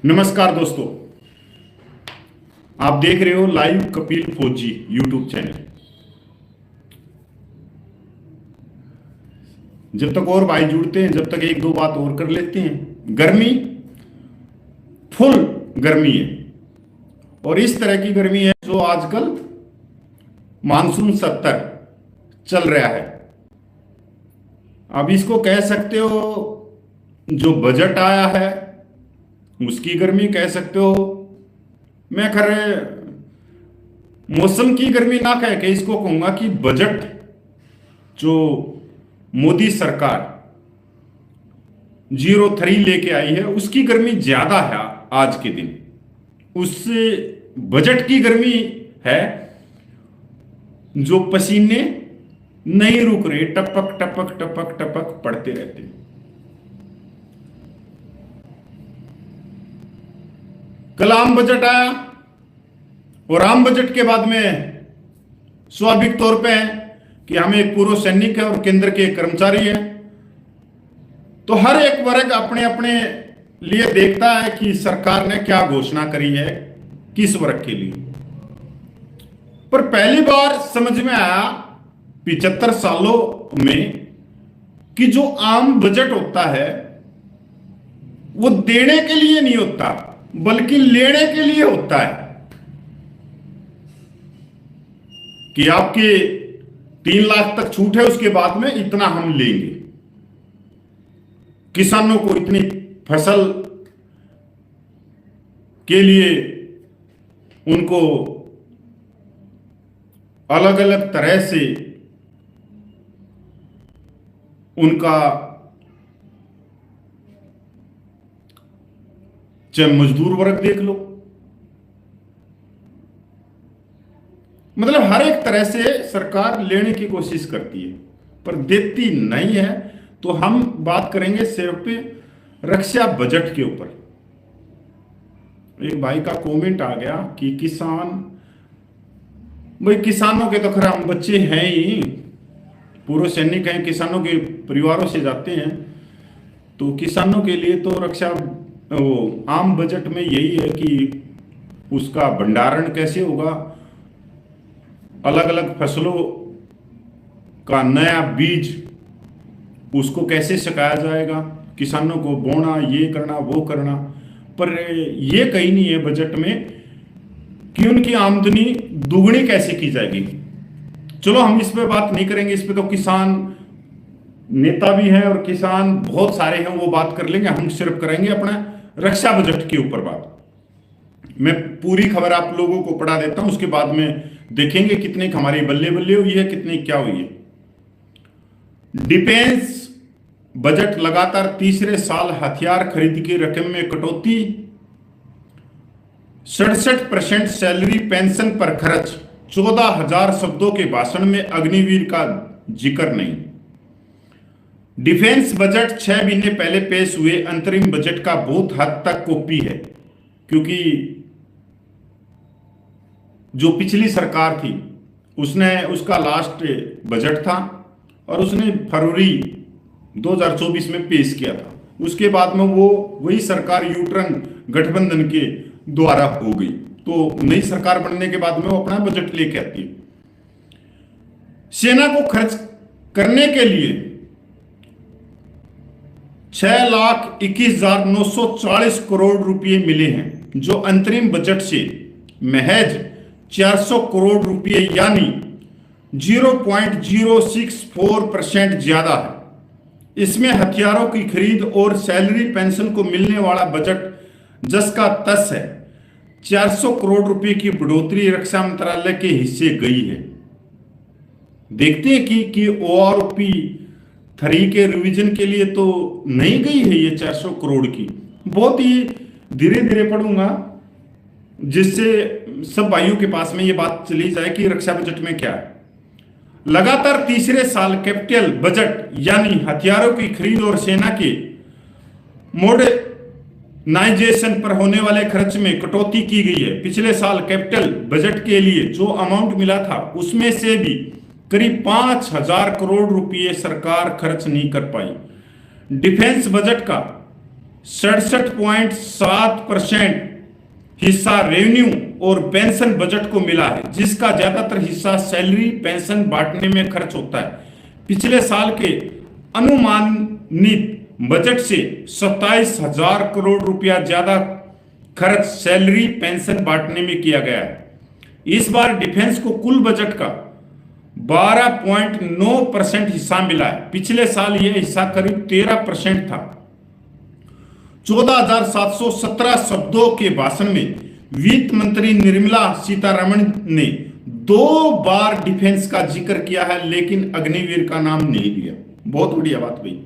नमस्कार दोस्तों, आप देख रहे हो लाइव कपिल फौजी यूट्यूब चैनल। जब तक और भाई जुड़ते हैं, जब तक एक दो बात और कर लेते हैं। गर्मी फुल गर्मी है और इस तरह की गर्मी है जो आजकल मानसून 70 चल रहा है। अब इसको कह सकते हो जो बजट आया है उसकी गर्मी कह सकते हो। मैं खैर मौसम की गर्मी ना कह के इसको कहूंगा कि बजट जो मोदी सरकार 03 लेके आई है उसकी गर्मी ज्यादा है आज के दिन। उससे बजट की गर्मी है जो पसीने नहीं रुक रहे, टपक टपक टपक टपक पड़ते रहते। कल आम बजट आया और आम बजट के बाद में स्वाभाविक तौर पे है कि हम एक पूर्व सैनिक है और केंद्र के कर्मचारी है, तो हर एक वर्ग अपने अपने लिए देखता है कि सरकार ने क्या घोषणा करी है किस वर्ग के लिए। पर पहली बार समझ में आया 75 सालों में कि जो आम बजट होता है वो देने के लिए नहीं होता बल्कि लेने के लिए होता है। कि आपके 3 लाख तक छूट है, उसके बाद में इतना हम लेंगे। किसानों को इतनी फसल के लिए उनको अलग अलग तरह से उनका चाहे मजदूर वर्ग देख लो, मतलब हर एक तरह से सरकार लेने की कोशिश करती है पर देती नहीं है। तो हम बात करेंगे सिर्फ रक्षा बजट के ऊपर। एक भाई का कमेंट आ गया कि किसान, भाई किसानों के तो खैर हम बच्चे हैं ही, पूर्व सैनिक हैं, किसानों के परिवारों से जाते हैं, तो किसानों के लिए तो रक्षा वो आम बजट में यही है कि उसका भंडारण कैसे होगा, अलग अलग फसलों का नया बीज उसको कैसे सिखाया जाएगा, किसानों को बोना, ये करना वो करना। पर ये कहीं नहीं है बजट में कि उनकी आमदनी दुगनी कैसे की जाएगी। चलो हम इस पे बात नहीं करेंगे, इस पे तो किसान नेता भी हैं और किसान बहुत सारे हैं, वो बात कर लेंगे। हम सिर्फ करेंगे अपना रक्षा बजट के ऊपर बात। मैं पूरी खबर आप लोगों को पढ़ा देता हूं, उसके बाद में देखेंगे कितने हमारी बल्ले बल्ले हुई है, कितनी क्या हुई है। डिफेंस बजट लगातार तीसरे साल हथियार खरीद की रकम में कटौती, 67% सैलरी पेंशन पर खर्च, 14,000 शब्दों के भाषण में अग्निवीर का जिक्र नहीं। डिफेंस बजट 6 महीने पहले पेश हुए अंतरिम बजट का बहुत हद तक कॉपी है, क्योंकि जो पिछली सरकार थी उसने उसका लास्ट बजट था और उसने फरवरी 2024 में पेश किया था। उसके बाद में वो वही सरकार यूटर्न गठबंधन के द्वारा हो गई, तो नई सरकार बनने के बाद में वो अपना बजट लेके आती है। सेना को खर्च करने के लिए 6,21,940 करोड़ रुपए मिले हैं, जो अंतरिम बजट से महज 400 करोड़ रुपए यानी 0.064% ज्यादा है। इसमें हथियारों की खरीद और सैलरी पेंशन को मिलने वाला बजट जस का तस है। 400 करोड़ रुपए की बढ़ोतरी रक्षा मंत्रालय के हिस्से गई है। देखते हैं कि ORP 3 के रिवीजन के लिए तो नहीं गई है ये 400 करोड़ की। बहुत ही धीरे धीरे पढ़ूंगा जिससे सब भाइयों के पास में ये बात चली जाए कि रक्षा बजट में क्या है। लगातार तीसरे साल कैपिटल बजट यानी हथियारों की खरीद और सेना के मॉडर्नाइजेशन पर होने वाले खर्च में कटौती की गई है। पिछले साल कैपिटल बजट के लिए जो अमाउंट मिला था उसमें से भी करीब 5,000 करोड़ रुपए सरकार खर्च नहीं कर पाई। डिफेंस बजट का 67.7% हिस्सा रेवेन्यू और पेंशन बजट को मिला है, जिसका ज्यादातर हिस्सा सैलरी पेंशन बांटने में खर्च होता है। पिछले साल के अनुमानित बजट से 27,000 करोड़ रुपया ज्यादा खर्च सैलरी पेंशन बांटने में किया गया है। इस बार डिफेंस को कुल बजट का 12.9% हिस्सा मिला है। पिछले साल यह हिस्सा करीब 13% था। 14,717 शब्दों के भाषण में वित्त मंत्री निर्मला सीतारमण ने 2 बार डिफेंस का जिक्र किया है, लेकिन अग्निवीर का नाम नहीं लिया। बहुत बढ़िया बात भाई।